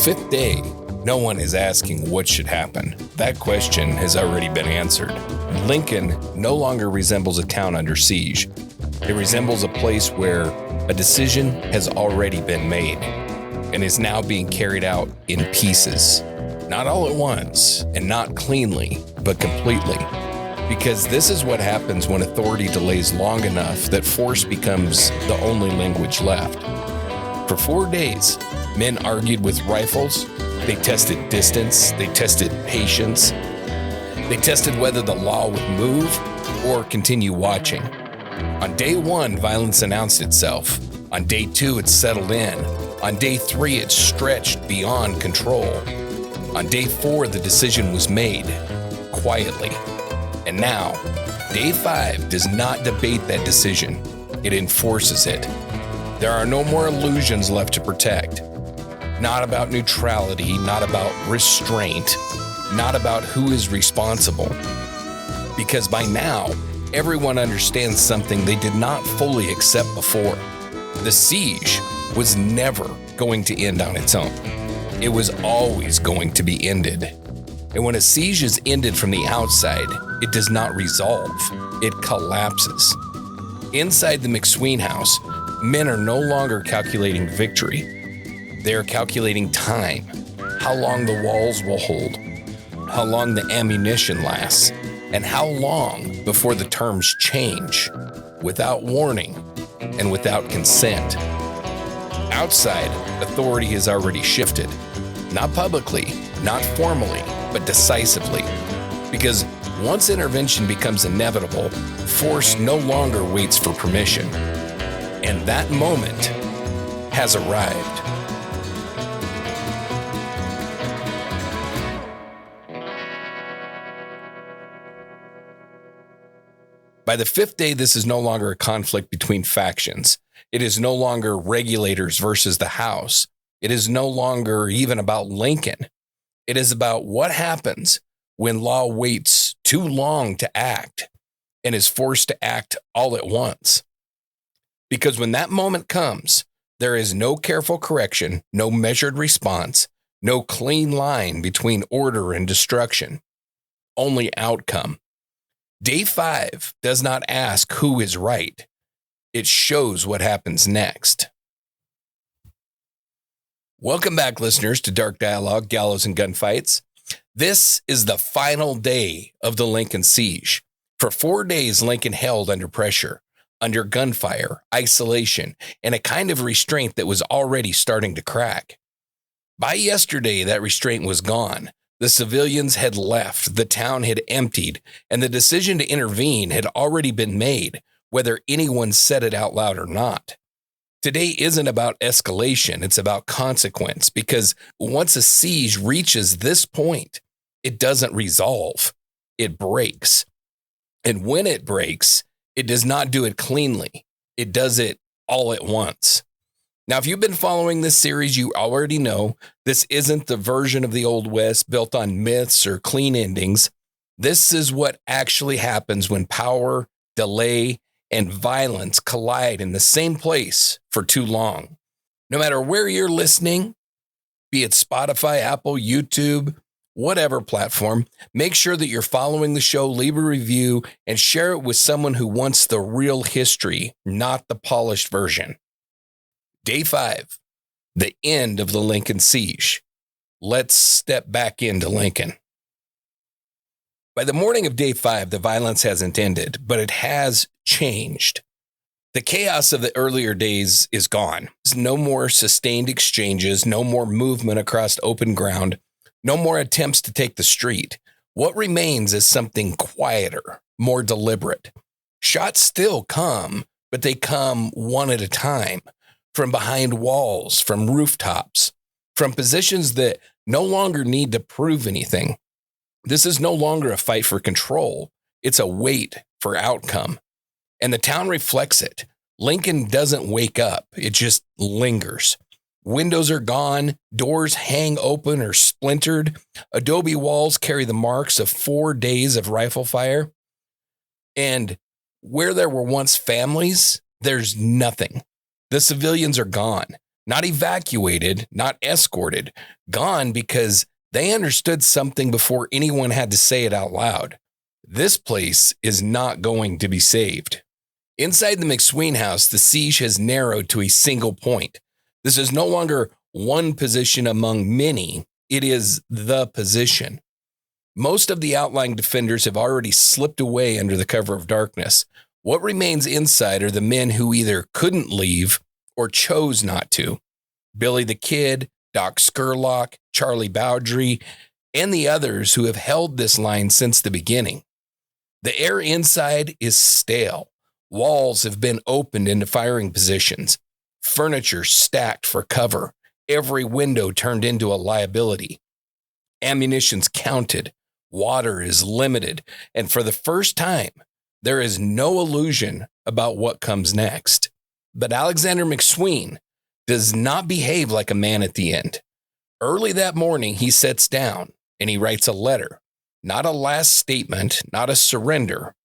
fifth day, no one is asking what should happen. That question has already been answered. Lincoln no longer resembles a town under siege. It resembles a place where a decision has already been made and is now being carried out in pieces. Not all at once and not cleanly, but completely. Because this is what happens when authority delays long enough that force becomes the only language left. For 4 days, men argued with rifles. They tested distance. They tested patience. They tested whether the law would move or continue watching. On day 1, violence announced itself. On day 2, it settled in. On day 3, it stretched beyond control. On day 4, the decision was made, quietly. And now, day 5 does not debate that decision. It enforces it. There are no more illusions left to protect. Not about neutrality, not about restraint, not about who is responsible. Because by now, everyone understands something they did not fully accept before. The siege was never going to end on its own. It was always going to be ended. And when a siege is ended from the outside, it does not resolve. It collapses. Inside the McSween house, men are no longer calculating victory. They are calculating time, how long the walls will hold, how long the ammunition lasts, and how long before the terms change, without warning and without consent. Outside, authority has already shifted. Not publicly, not formally, but decisively. Because once intervention becomes inevitable, force no longer waits for permission. And that moment has arrived. By the 5th day, this is no longer a conflict between factions. It is no longer Regulators versus the House. It is no longer even about Lincoln. It is about what happens when law waits too long to act and is forced to act all at once. Because when that moment comes, there is no careful correction, no measured response, no clean line between order and destruction, only outcome. Day 5 does not ask who is right. It shows what happens next. Welcome back, listeners, to Dark Dialogue, Gallows and Gunfights. This is the final day of the Lincoln siege. For 4 days, Lincoln held under pressure, under gunfire, isolation, and a kind of restraint that was already starting to crack. By yesterday, that restraint was gone. The civilians had left, the town had emptied, and the decision to intervene had already been made, whether anyone said it out loud or not. Today isn't about escalation, it's about consequence, because once a siege reaches this point, it doesn't resolve, it breaks. And when it breaks, it does not do it cleanly, it does it all at once. Now, if you've been following this series, you already know this isn't the version of the Old West built on myths or clean endings. This is what actually happens when power, delay, and violence collide in the same place for too long. No matter where you're listening, be it Spotify, Apple, YouTube, whatever platform, make sure that you're following the show, leave a review, and share it with someone who wants the real history, not the polished version. Day 5, the end of the Lincoln siege. Let's step back into Lincoln. By the morning of day 5, the violence hasn't ended, but it has changed. The chaos of the earlier days is gone. There's no more sustained exchanges, no more movement across open ground, no more attempts to take the street. What remains is something quieter, more deliberate. Shots still come, but they come one at a time, from behind walls, from rooftops, from positions that no longer need to prove anything. This is no longer a fight for control. It's a wait for outcome. And the town reflects it. Lincoln doesn't wake up. It just lingers. Windows are gone. Doors hang open or splintered. Adobe walls carry the marks of 4 days of rifle fire. And where there were once families, there's nothing. The civilians are gone. not evacuated, not escorted, gone because they understood something before anyone had to say it out loud. This place is not going to be saved. Inside the McSween house, the siege has narrowed to a single point. This is no longer one position among many. It is the position. Most of the outlying defenders have already slipped away under the cover of darkness. What remains inside are the men who either couldn't leave or chose not to. Billy the Kid, Doc Scurlock, Charlie Bowdry, and the others who have held this line since the beginning. The air inside is stale. Walls have been opened into firing positions. Furniture stacked for cover. Every window turned into a liability. Ammunition's counted. Water is limited. And for the first time, there is no illusion about what comes next. But Alexander McSween does not behave like a man at the end. Early that morning, he sits down and he writes a letter. Not a last statement, not a surrender.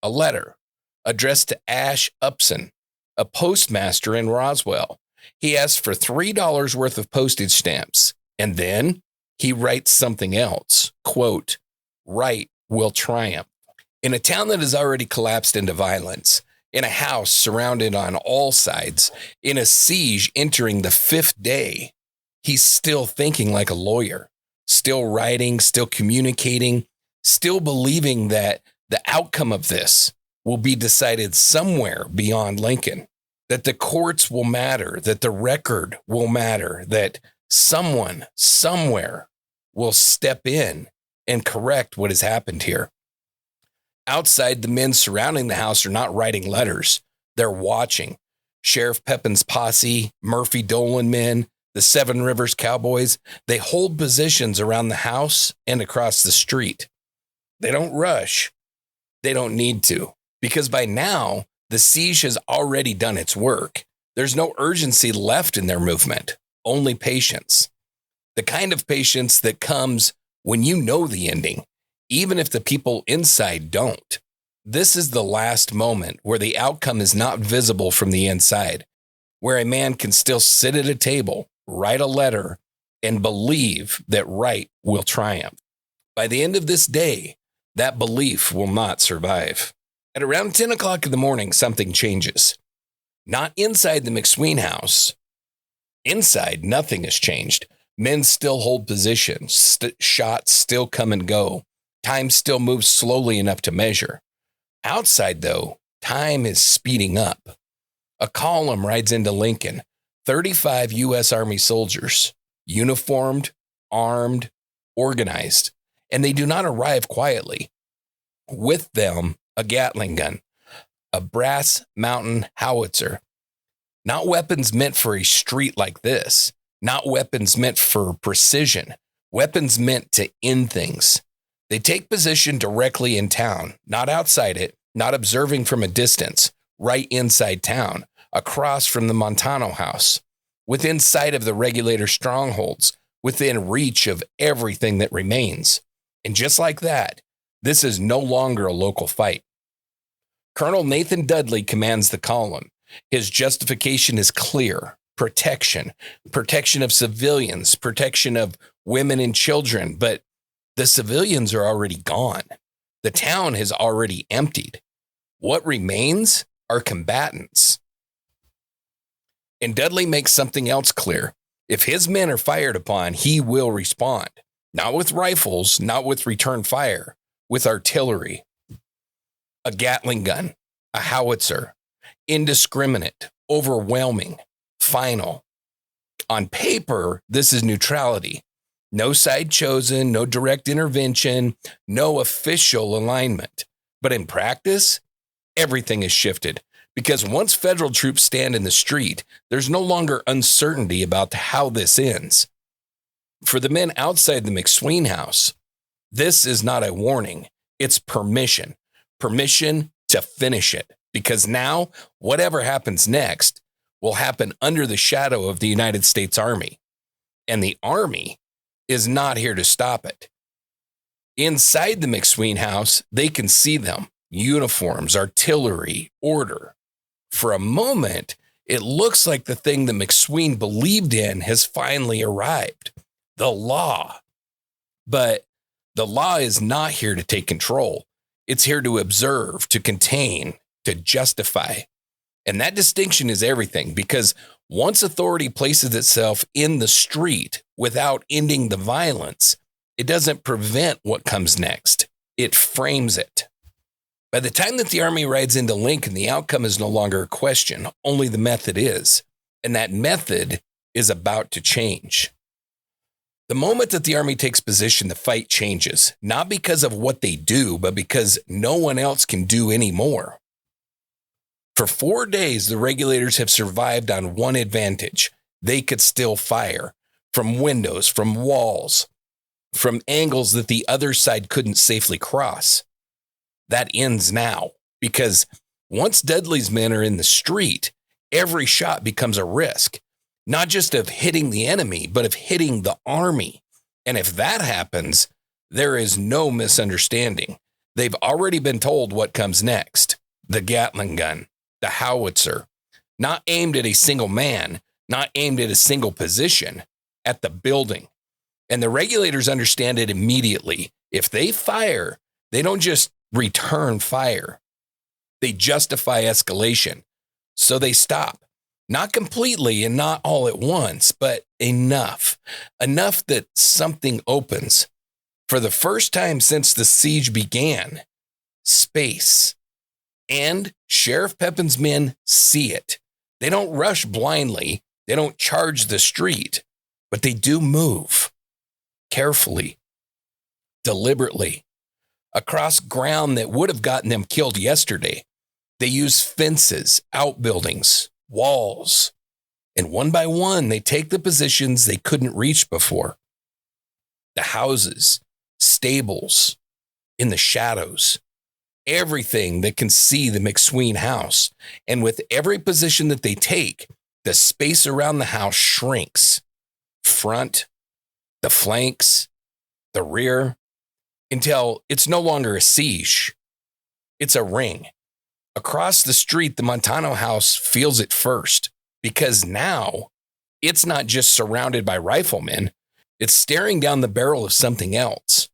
A letter addressed to Ash Upson, a postmaster in Roswell. He asks for $3 worth of postage stamps. And then he writes something else. Quote, "Right will triumph." In a town that has already collapsed into violence, in a house surrounded on all sides, in a siege entering the 5th day, he's still thinking like a lawyer, still writing, still communicating, still believing that the outcome of this will be decided somewhere beyond Lincoln, that the courts will matter, that the record will matter, that someone somewhere will step in and correct what has happened here. Outside, the men surrounding the house are not writing letters. They're watching. Sheriff Pepin's posse, Murphy Dolan men, the Seven Rivers Cowboys, they hold positions around the house and across the street. They don't rush. They don't need to, because by now, the siege has already done its work. There's no urgency left in their movement, only patience. The kind of patience that comes when you know the ending, even if the people inside don't. This is the last moment where the outcome is not visible from the inside, where a man can still sit at a table, write a letter, and believe that right will triumph. By the end of this day, that belief will not survive. At around 10 o'clock in the morning, something changes. Not inside the McSween house. Inside, nothing has changed. Men still hold positions. Shots still come and go. Time still moves slowly enough to measure. Outside, though, time is speeding up. A column rides into Lincoln. 35 U.S. Army soldiers, uniformed, armed, organized, and they do not arrive quietly. With them, a Gatling gun, a brass mountain howitzer. Not weapons meant for a street like this. Not weapons meant for precision. Weapons meant to end things. They take position directly in town, not outside it, not observing from a distance, right inside town, across from the Montano house, within sight of the Regulator strongholds, within reach of everything that remains. And just like that, this is no longer a local fight. Colonel Nathan Dudley commands the column. His justification is clear. Protection of civilians, protection of women and children, but the civilians are already gone. The town has already emptied. What remains are combatants. And Dudley makes something else clear. If his men are fired upon, he will respond. Not with rifles, not with return fire, with artillery. A Gatling gun, a howitzer, indiscriminate, overwhelming, final. On paper, this is neutrality. No side chosen, no direct intervention, no official alignment. But in practice, everything is shifted. Because once federal troops stand in the street, there's no longer uncertainty about how this ends. For the men outside the McSween house, this is not a warning. It's permission. Permission to finish it. Because now, whatever happens next will happen under the shadow of the United States Army. And the Army is not here to stop it. Inside the McSween house, they can see them. Uniforms, artillery, order. For a moment, It looks like the thing that McSween believed in has finally arrived, the law. But the law is not here to take control. It's here to observe, to contain, to justify. And that distinction is everything, because once authority places itself in the street without ending the violence, it doesn't prevent what comes next. It frames it. By the time that the army rides into Lincoln, the outcome is no longer a question. Only the method is. And that method is about to change. The moment that the army takes position, the fight changes, not because of what they do, but because no one else can do any more. For 4 days, the Regulators have survived on one advantage. They could still fire from windows, from walls, from angles that the other side couldn't safely cross. That ends now, because once Dudley's men are in the street, every shot becomes a risk, not just of hitting the enemy, but of hitting the army. And if that happens, there is no misunderstanding. They've already been told what comes next. The Gatling gun, the howitzer, not aimed at a single man, not aimed at a single position, at the building. And the Regulators understand it immediately. If they fire, they don't just return fire. They justify escalation. So they stop. Not completely and not all at once, but enough. Enough that something opens. For the first time since the siege began, space. And Sheriff Pepin's men see it. They don't rush blindly. They don't charge the street, but they do move carefully, deliberately, across ground that would have gotten them killed yesterday. They use fences, outbuildings, walls, and one by one, they take the positions they couldn't reach before. The houses, stables, in the shadows, everything that can see the McSween house. And with every position that they take, the space around the house shrinks. Front, the flanks, the rear, until it's no longer a siege. It's a ring. Across the street, the Montano house feels it first, because now it's not just surrounded by riflemen. It's staring down the barrel of something else.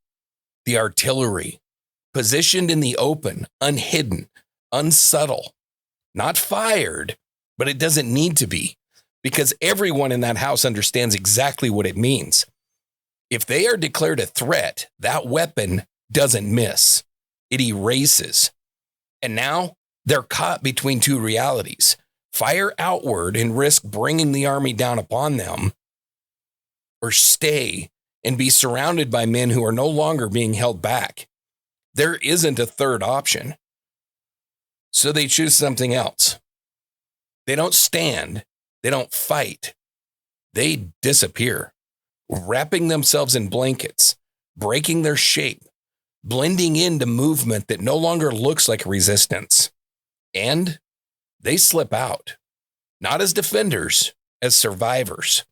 The artillery, positioned in the open, unhidden, unsubtle, not fired, but it doesn't need to be, because everyone in that house understands exactly what it means. If they are declared a threat, that weapon doesn't miss. It erases. And now they're caught between two realities. Fire outward and risk bringing the army down upon them, or stay and be surrounded by men who are no longer being held back. There isn't a third option. So they choose something else. They don't stand. They don't fight. They disappear, wrapping themselves in blankets, breaking their shape, blending into movement that no longer looks like resistance. And they slip out, not as defenders, as survivors.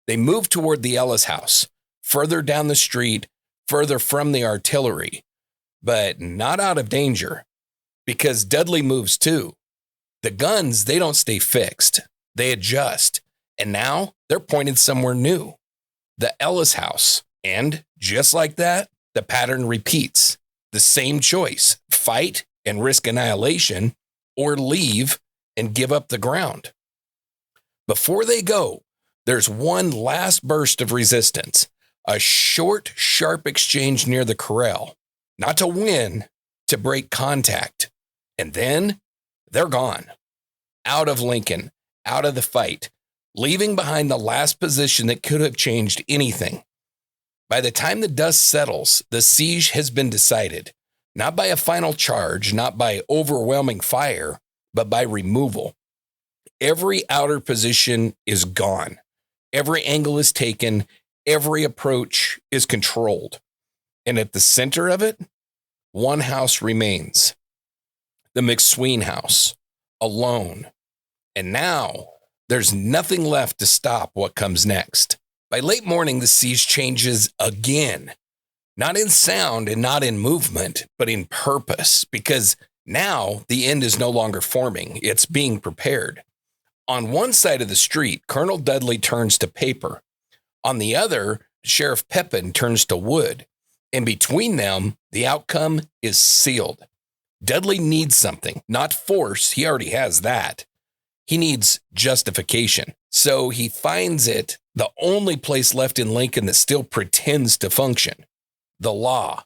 They move toward the Ellis house, further down the street, further from the artillery, but not out of danger, because Dudley moves too. The guns, they don't stay fixed. They adjust, and now they're pointed somewhere new, the Ellis house. And just like that, the pattern repeats. The same choice: fight and risk annihilation, or leave and give up the ground. Before they go, there's one last burst of resistance, a short, sharp exchange near the corral, not to win, to break contact. And then they're gone, out of Lincoln, out of the fight, leaving behind the last position that could have changed anything. By the time the dust settles, the siege has been decided, not by a final charge, not by overwhelming fire, but by removal. Every outer position is gone. Every angle is taken. Every approach is controlled. And at the center of it, one house remains, the McSween house, alone. And now there's nothing left to stop what comes next. By late morning, the siege changes again, not in sound and not in movement, but in purpose, because now the end is no longer forming. It's being prepared. On one side of the street, Colonel Dudley turns to paper. On the other, Sheriff Pepin turns to wood. And between them, the outcome is sealed. Dudley needs something, not force. He already has that. He needs justification. So he finds it the only place left in Lincoln that still pretends to function: the law.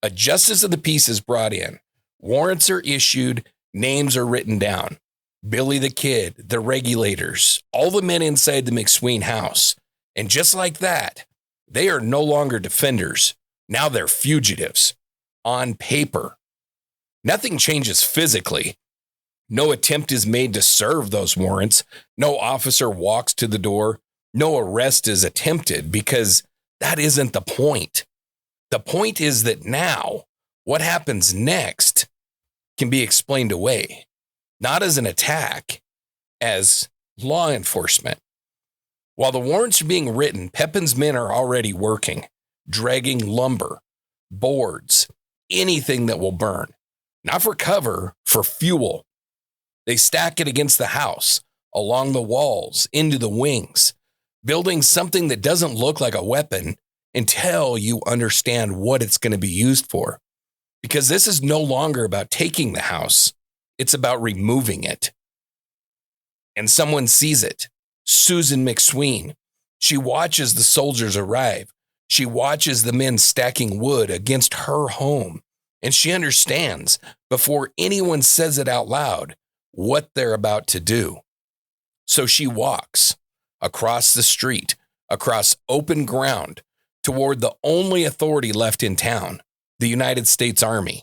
A justice of the peace is brought in. Warrants are issued. Names are written down. Billy the Kid, the Regulators, all the men inside the McSween house. And just like that, they are no longer defenders. Now they're fugitives. On paper. Nothing changes physically. No attempt is made to serve those warrants. No officer walks to the door. No arrest is attempted, because that isn't the point. The point is that now what happens next can be explained away, not as an attack, as law enforcement. While the warrants are being written, Pepin's men are already working, dragging lumber, boards, anything that will burn. Not for cover, for fuel. They stack it against the house, along the walls, into the wings, building something that doesn't look like a weapon until you understand what it's going to be used for. Because this is no longer about taking the house. It's about removing it. And someone sees it. Susan McSween. She watches the soldiers arrive. She watches the men stacking wood against her home. And she understands, before anyone says it out loud, what they're about to do. So she walks across the street, across open ground, toward the only authority left in town, the United States Army.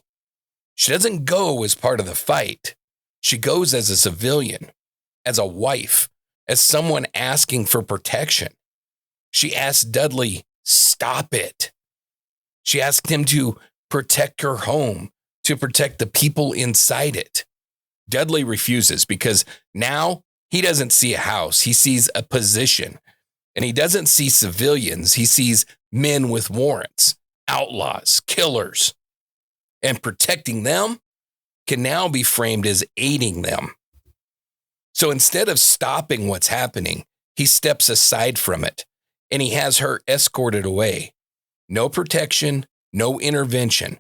She doesn't go as part of the fight. She goes as a civilian, as a wife, as someone asking for protection. She asked Dudley, stop it. She asked him to protect her home, to protect the people inside it. Dudley refuses, because now he doesn't see a house. He sees a position. And he doesn't see civilians. He sees men with warrants, outlaws, killers. And protecting them can now be framed as aiding them. So instead of stopping what's happening, he steps aside from it, and he has her escorted away. No protection, no intervention,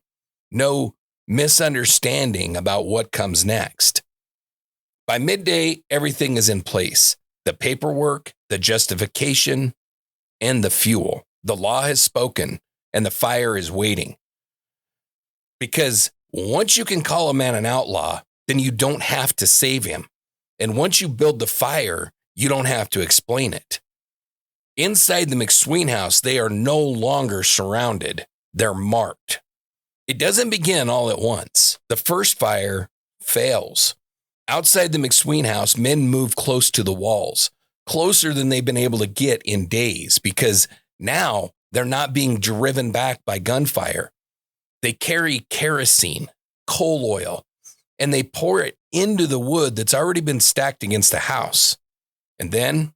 no misunderstanding about what comes next. By midday, everything is in place. The paperwork, the justification, and the fuel. The law has spoken, and the fire is waiting. Because once you can call a man an outlaw, then you don't have to save him. And once you build the fire, you don't have to explain it. Inside the McSween house, they are no longer surrounded. They're marked. It doesn't begin all at once. The first fire fails. Outside the McSween house, men move close to the walls, closer than they've been able to get in days, because now they're not being driven back by gunfire. They carry kerosene, coal oil, and they pour it into the wood that's already been stacked against the house. And then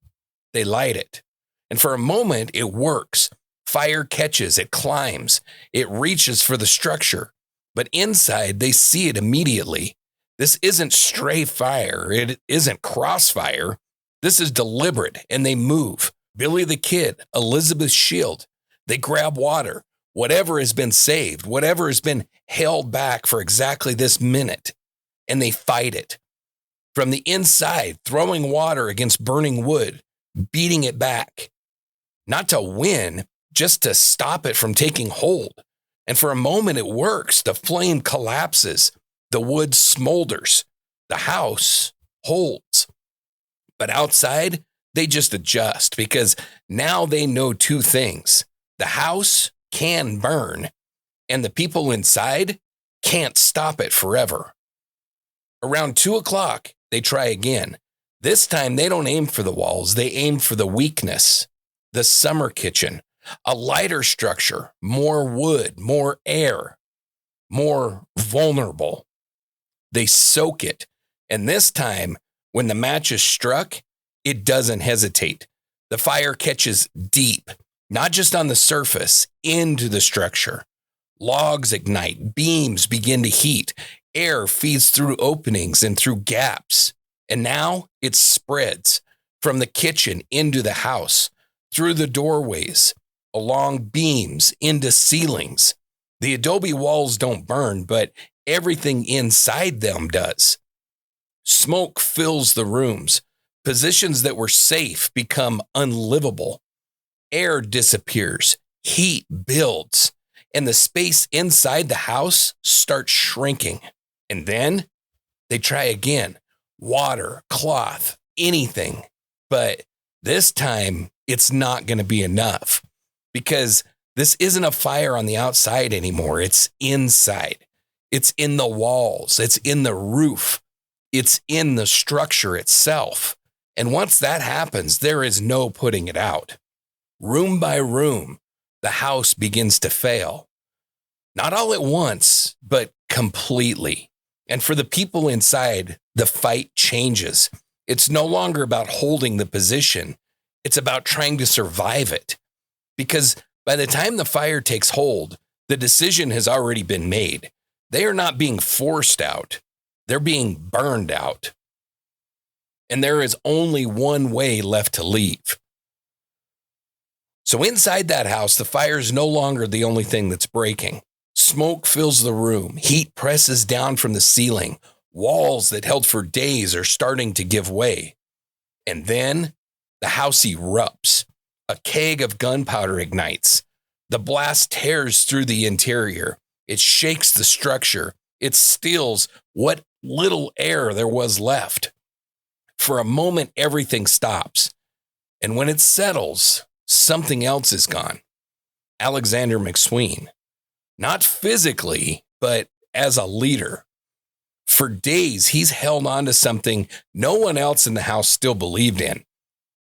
they light it. And for a moment, it works. Fire catches, it climbs, it reaches for the structure. But inside, they see it immediately. This isn't stray fire. It isn't crossfire. This is deliberate, and they move. Billy the Kid, Elizabeth Shield, they grab water. Whatever has been saved, whatever has been held back for exactly this minute, and they fight it. From the inside, throwing water against burning wood, beating it back. Not to win, just to stop it from taking hold. And for a moment, it works. The flame collapses. The wood smolders. The house holds. But outside, they just adjust, because now they know two things. The house can burn, and the people inside can't stop it forever. Around 2:00, they try again. This time, they don't aim for the walls. They aim for the weakness, the summer kitchen, a lighter structure, more wood, more air, more vulnerable. They soak it. And this time, when the match is struck, it doesn't hesitate. The fire catches deep, not just on the surface, into the structure. Logs ignite, beams begin to heat, air feeds through openings and through gaps. And now it spreads from the kitchen into the house, through the doorways, along beams, into ceilings. The adobe walls don't burn, but everything inside them does. Smoke fills the rooms. Positions that were safe become unlivable. Air disappears. Heat builds. And the space inside the house starts shrinking. And then they try again. Water, cloth, anything. But this time, it's not going to be enough because this isn't a fire on the outside anymore. It's inside. It's in the walls. It's in the roof. It's in the structure itself. And once that happens, there is no putting it out. Room by room, the house begins to fail. Not all at once, but completely. And for the people inside, the fight changes. It's no longer about holding the position. It's about trying to survive it. Because by the time the fire takes hold, the decision has already been made. They are not being forced out. They're being burned out. And there is only one way left to leave. So inside that house, the fire is no longer the only thing that's breaking. Smoke fills the room. Heat presses down from the ceiling. Walls that held for days are starting to give way. And then the house erupts. A keg of gunpowder ignites. The blast tears through the interior. It shakes the structure. It steals what little air there was left. For a moment, everything stops. And when it settles, something else is gone. Alexander McSween. Not physically, but as a leader. For days, he's held on to something no one else in the house still believed in.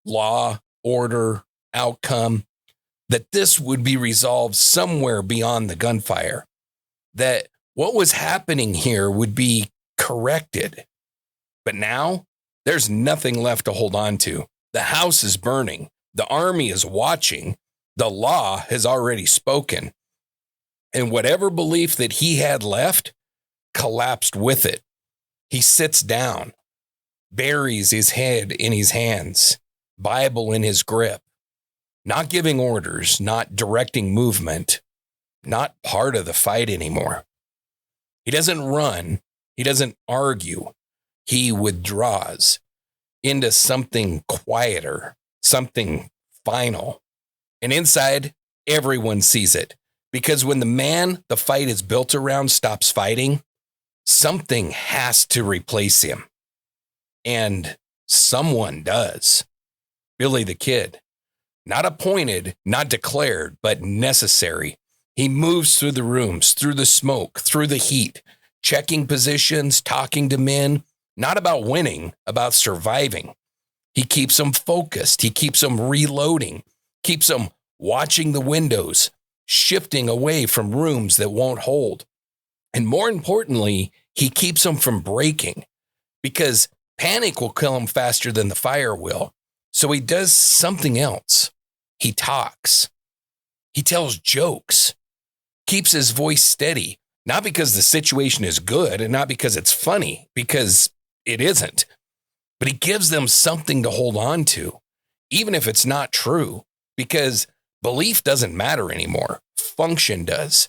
Law, order, outcome. That this would be resolved somewhere beyond the gunfire. That what was happening here would be corrected. But now, there's nothing left to hold on to. The house is burning. The army is watching. The law has already spoken. And whatever belief that he had left collapsed with it. He sits down, buries his head in his hands, Bible in his grip, not giving orders, not directing movement, not part of the fight anymore. He doesn't run. He doesn't argue. He withdraws into something quieter, something final. And inside, everyone sees it. Because when the man the fight is built around stops fighting, something has to replace him. And someone does. Billy the Kid. Not appointed, not declared, but necessary. He moves through the rooms, through the smoke, through the heat, checking positions, talking to men. Not about winning, about surviving. He keeps them focused. He keeps them reloading. Keeps them watching the windows, shifting away from rooms that won't hold. And more importantly, he keeps them from breaking because panic will kill him faster than the fire will. So he does something else. He talks. He tells jokes, keeps his voice steady, not because the situation is good and not because it's funny, because it isn't, but he gives them something to hold on to, even if it's not true, because belief doesn't matter anymore. Function does.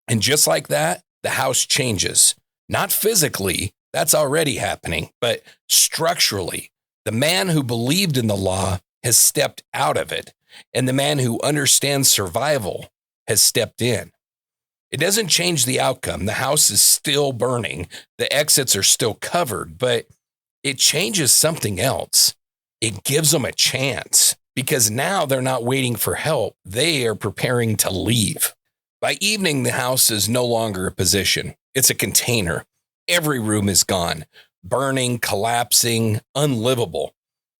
And just like that, the house changes. Not physically, that's already happening, but structurally. The man who believed in the law has stepped out of it, and the man who understands survival has stepped in. It doesn't change the outcome. The house is still burning. The exits are still covered, but it changes something else. It gives them a chance. Because now they're not waiting for help. They are preparing to leave. By evening, the house is no longer a position. It's a container. Every room is gone, burning, collapsing, unlivable.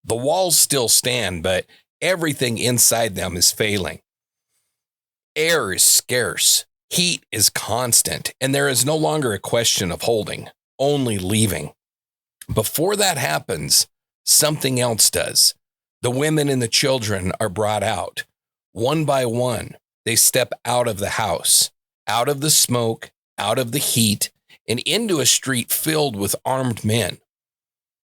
The walls still stand, but everything inside them is failing. Air is scarce. Heat is constant. And there is no longer a question of holding, only leaving. Before that happens, something else does. The women and the children are brought out. One by one, they step out of the house, out of the smoke, out of the heat, and into a street filled with armed men.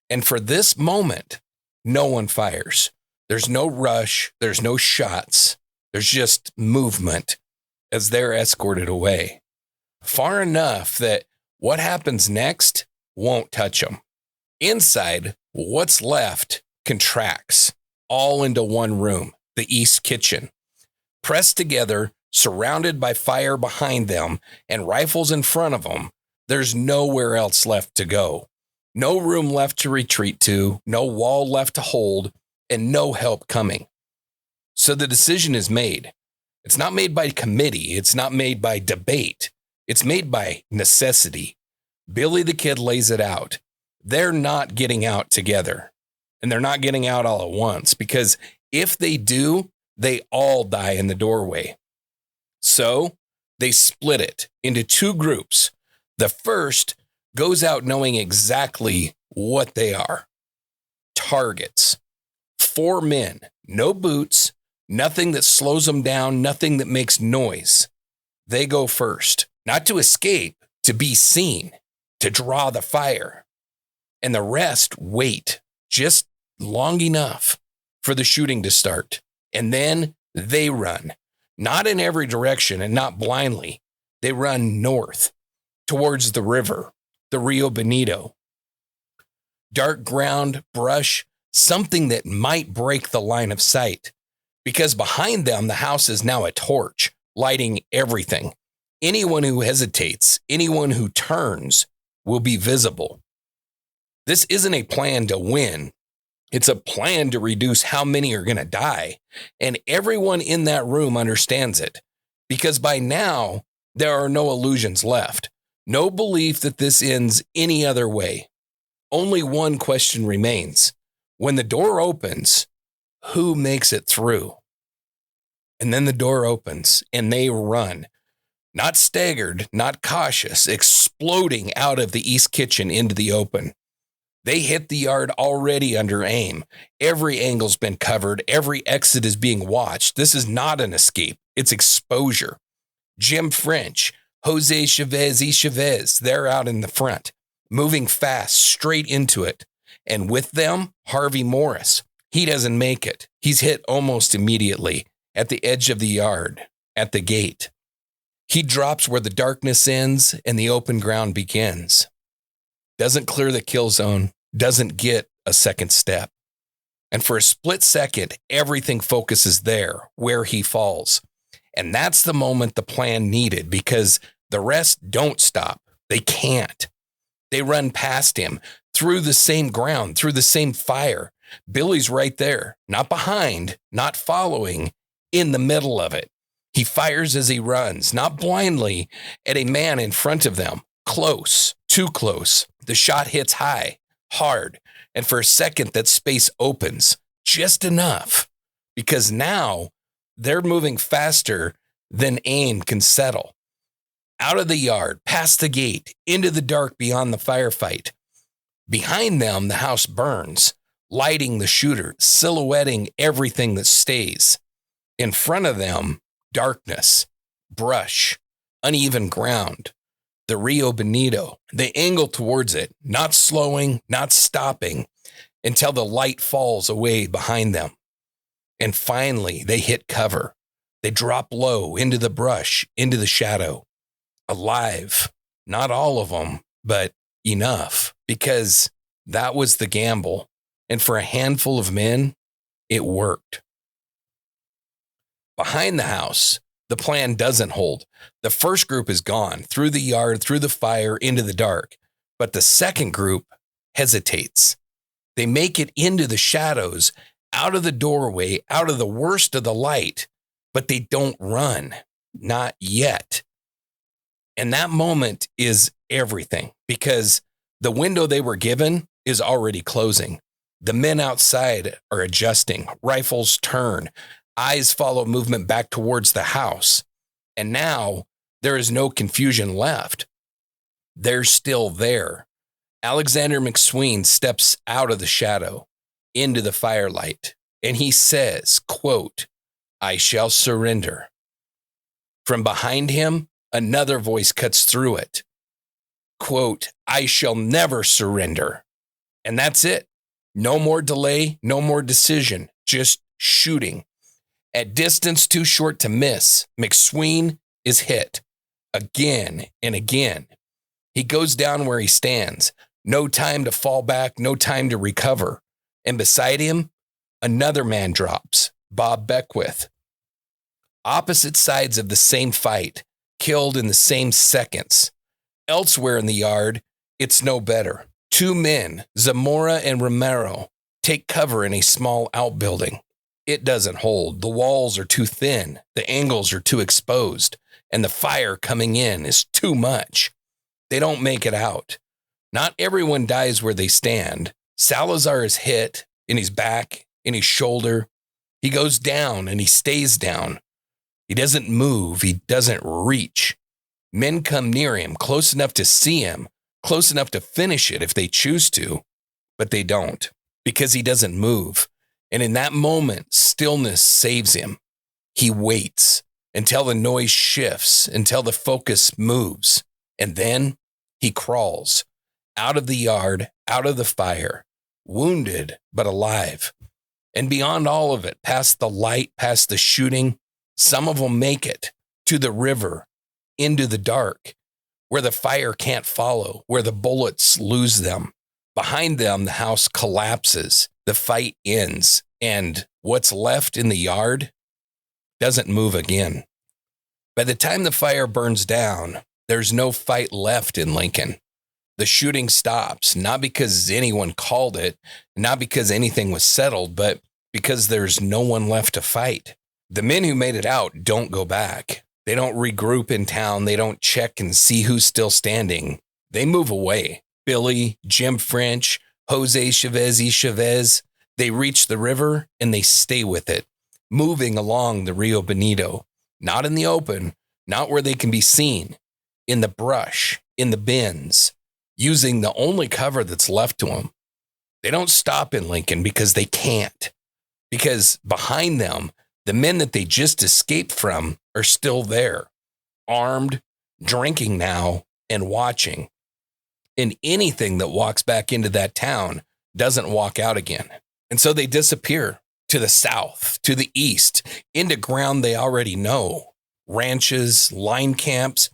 And for this moment, no one fires. There's no rush. There's no shots. There's just movement as they're escorted away. Far enough that what happens next won't touch them. Inside, what's left contracts all into one room, the East Kitchen. Pressed together, surrounded by fire behind them and rifles in front of them, there's nowhere else left to go. No room left to retreat to, no wall left to hold, and no help coming. So the decision is made. It's not made by committee. It's not made by debate. It's made by necessity. Billy the Kid lays it out. They're not getting out together. And they're not getting out all at once, because if they do, they all die in the doorway. So they split it into two groups. The first goes out knowing exactly what they are. Targets. 4 men, no boots, nothing that slows them down, nothing that makes noise. They go first, not to escape, to be seen, to draw the fire. And the rest wait just long enough for the shooting to start. And then they run, not in every direction and not blindly. They run north towards the river, the Rio Bonito. Dark ground, brush, something that might break the line of sight, because behind them, the house is now a torch, lighting everything. Anyone who hesitates, anyone who turns, will be visible. This isn't a plan to win. It's a plan to reduce how many are going to die. And everyone in that room understands it, because by now, there are no illusions left. No belief that this ends any other way. Only one question remains. When the door opens, who makes it through? And then the door opens and they run. Not staggered, not cautious, exploding out of the East Kitchen into the open. They hit the yard already under aim. Every angle's been covered. Every exit is being watched. This is not an escape. It's exposure. Jim French, Jose Chavez, they're out in the front, moving fast straight into it. And with them, Harvey Morris. He doesn't make it. He's hit almost immediately at the edge of the yard, at the gate. He drops where the darkness ends and the open ground begins. Doesn't clear the kill zone, doesn't get a second step. And for a split second, everything focuses there, where he falls. And that's the moment the plan needed, because the rest don't stop. They can't. They run past him, through the same ground, through the same fire. Billy's right there, not behind, not following, in the middle of it. He fires as he runs, not blindly, at a man in front of them. Close, too close. The shot hits high, hard, and for a second that space opens, just enough, because now they're moving faster than aim can settle. Out of the yard, past the gate, into the dark beyond the firefight. Behind them, the house burns, lighting the shooter, silhouetting everything that stays. In front of them, darkness, brush, uneven ground, the Rio Bonito. They angle towards it, not slowing, not stopping, until the light falls away behind them. And finally, they hit cover. They drop low into the brush, into the shadow. Alive, not all of them, but enough, because that was the gamble. And for a handful of men, it worked. Behind the house, the plan doesn't hold. The first group is gone, through the yard, through the fire, into the dark. But the second group hesitates. They make it into the shadows, out of the doorway, out of the worst of the light, but they don't run. Not yet. And that moment is everything, because the window they were given is already closing. The men outside are adjusting. Rifles turn. Eyes follow movement back towards the house. And now there is no confusion left. They're still there. Alexander McSween steps out of the shadow into the firelight, and he says, quote, "I shall surrender." From behind him, another voice cuts through it. Quote, "I shall never surrender." And that's it. No more delay, no more decision, just shooting. At distance too short to miss, McSween is hit again and again. He goes down where he stands. No time to fall back, no time to recover. And beside him, another man drops, Bob Beckwith. Opposite sides of the same fight, killed in the same seconds. Elsewhere in the yard, it's no better. Two men, Zamora and Romero, take cover in a small outbuilding. It doesn't hold. The walls are too thin. The angles are too exposed. And the fire coming in is too much. They don't make it out. Not everyone dies where they stand. Salazar is hit in his back, in his shoulder. He goes down and he stays down. He doesn't move. He doesn't reach. Men come near him, close enough to see him, close enough to finish it if they choose to, but they don't because he doesn't move. And in that moment, stillness saves him. He waits until the noise shifts, until the focus moves. And then he crawls out of the yard, out of the fire, wounded but alive. And beyond all of it, past the light, past the shooting, some of them make it to the river, into the dark, where the fire can't follow, where the bullets lose them. Behind them, the house collapses, the fight ends, and what's left in the yard doesn't move again. By the time the fire burns down, there's no fight left in Lincoln. The shooting stops, not because anyone called it, not because anything was settled, but because there's no one left to fight. The men who made it out don't go back. They don't regroup in town. They don't check and see who's still standing. They move away. Billy, Jim French, Jose Chavez, they reach the river and they stay with it, moving along the Rio Bonito, not in the open, not where they can be seen, in the brush, in the bins, using the only cover that's left to them. They don't stop in Lincoln because they can't, because behind them, the men that they just escaped from are still there, armed, drinking now, and watching. And anything that walks back into that town doesn't walk out again. And so they disappear to the south, to the east, into ground they already know. Ranches, line camps,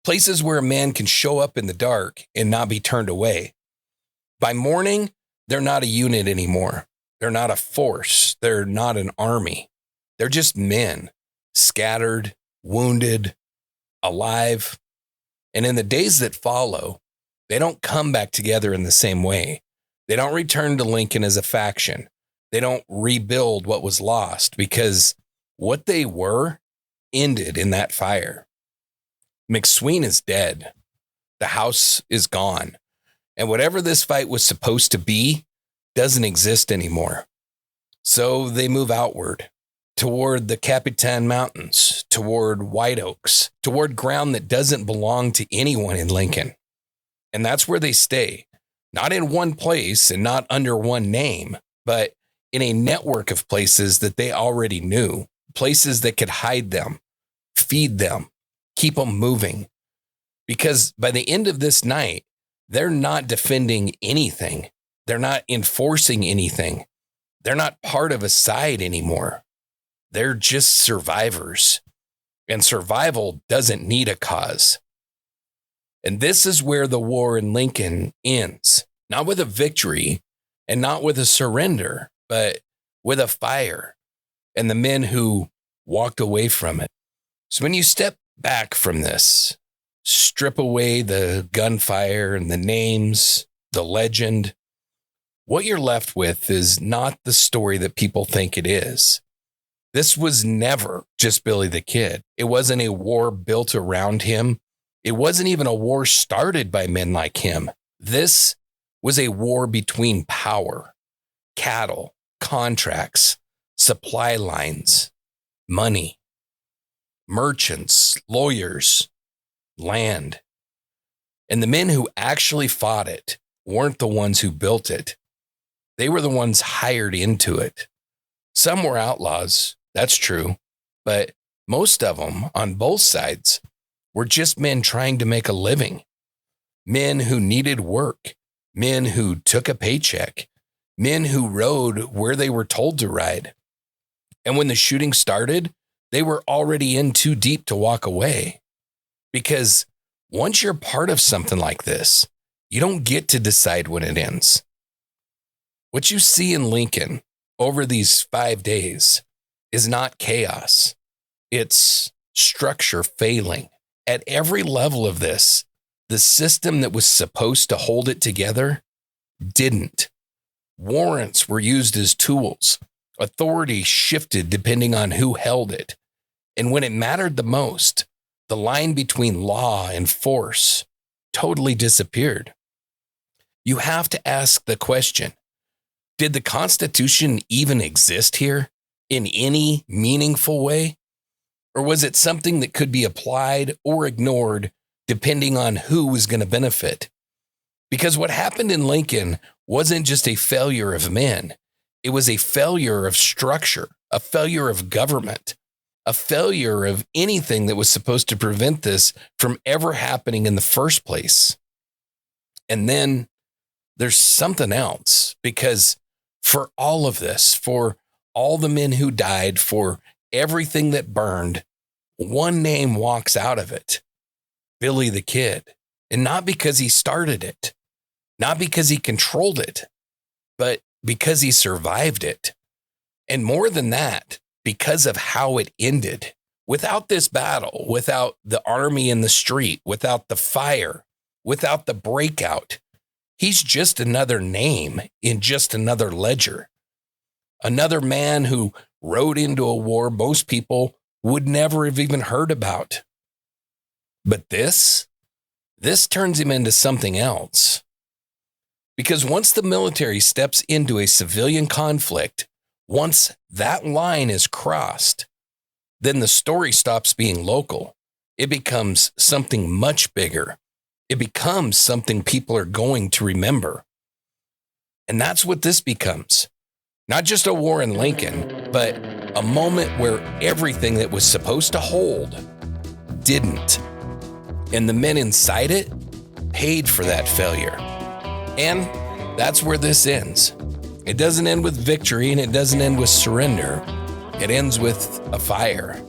places where a man can show up in the dark and not be turned away. By morning, they're not a unit anymore. They're not a force. They're not an army. They're just men, scattered, wounded, alive. And in the days that follow, they don't come back together in the same way. They don't return to Lincoln as a faction. They don't rebuild what was lost because what they were ended in that fire. McSween is dead. The house is gone. And whatever this fight was supposed to be doesn't exist anymore. So they move outward toward the Capitan Mountains, toward White Oaks, toward ground that doesn't belong to anyone in Lincoln. And that's where they stay, not in one place and not under one name, but in a network of places that they already knew, places that could hide them, feed them, keep them moving. Because by the end of this night, they're not defending anything. They're not enforcing anything. They're not part of a side anymore. They're just survivors. And survival doesn't need a cause. And this is where the war in Lincoln ends. Not with a victory and not with a surrender, but with a fire and the men who walked away from it. So when you step back from this, strip away the gunfire and the names, the legend, what you're left with is not the story that people think it is. This was never just Billy the Kid. It wasn't a war built around him. It wasn't even a war started by men like him. This was a war between power, cattle, contracts, supply lines, money, merchants, lawyers, land. And the men who actually fought it weren't the ones who built it. They were the ones hired into it. Some were outlaws, that's true, but most of them on both sides were just men trying to make a living, men who needed work, men who took a paycheck, men who rode where they were told to ride. And when the shooting started, they were already in too deep to walk away. Because once you're part of something like this, you don't get to decide when it ends. What you see in Lincoln over these 5 days is not chaos. It's structure failing. At every level of this, the system that was supposed to hold it together didn't. Warrants were used as tools. Authority shifted depending on who held it. And when it mattered the most, the line between law and force totally disappeared. You have to ask the question, did the Constitution even exist here in any meaningful way? Or was it something that could be applied or ignored depending on who was going to benefit? Because what happened in Lincoln wasn't just a failure of men. It was a failure of structure, a failure of government, a failure of anything that was supposed to prevent this from ever happening in the first place. And then there's something else, because for all of this, for all the men who died, for everything that burned, one name walks out of it: Billy the Kid. And not because he started it, not because he controlled it, but because he survived it. And more than that, because of how it ended. Without this battle, without the army in the street, without the fire, without the breakout, he's just another name in just another ledger. Another man who rode into a war most people would never have even heard about. But this turns him into something else. Because once the military steps into a civilian conflict, once that line is crossed, then the story stops being local. It becomes something much bigger. It becomes something people are going to remember. And that's what this becomes. Not just a war in Lincoln, but a moment where everything that was supposed to hold didn't. And the men inside it paid for that failure. And that's where this ends. It doesn't end with victory, and it doesn't end with surrender. It ends with a fire.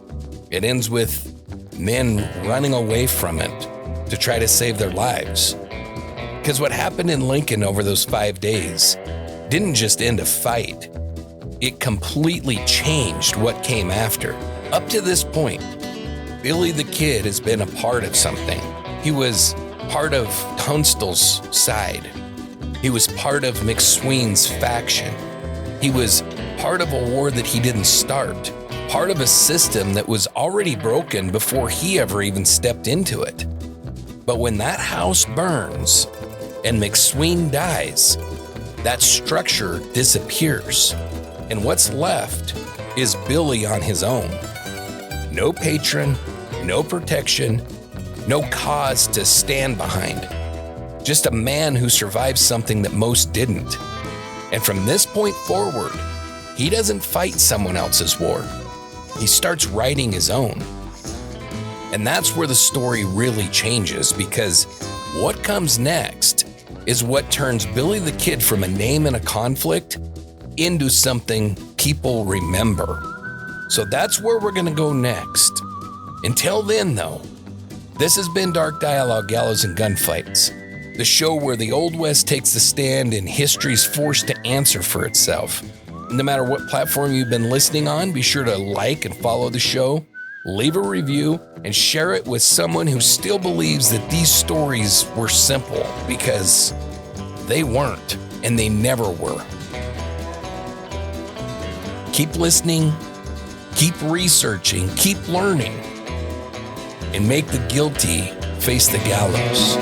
It ends with men running away from it to try to save their lives. Because what happened in Lincoln over those 5 days didn't just end a fight. It completely changed what came after. Up to this point, Billy the Kid has been a part of something. He was part of Tunstall's side. He was part of McSween's faction. He was part of a war that he didn't start, part of a system that was already broken before he ever even stepped into it. But when that house burns and McSween dies, that structure disappears. And what's left is Billy on his own. No patron, no protection, no cause to stand behind. Just a man who survived something that most didn't. And from this point forward, he doesn't fight someone else's war. He starts writing his own. And that's where the story really changes, because what comes next is what turns Billy the Kid from a name in a conflict into something people remember. So that's where we're going to go next. Until then, though, this has been Dark Dialogue, Gallows and Gunfights, the show where the Old West takes a stand and history's forced to answer for itself. No matter what platform you've been listening on, be sure to like and follow the show, leave a review, and share it with someone who still believes that these stories were simple, because they weren't, and they never were. Keep listening, keep researching, keep learning, and make the guilty face the gallows.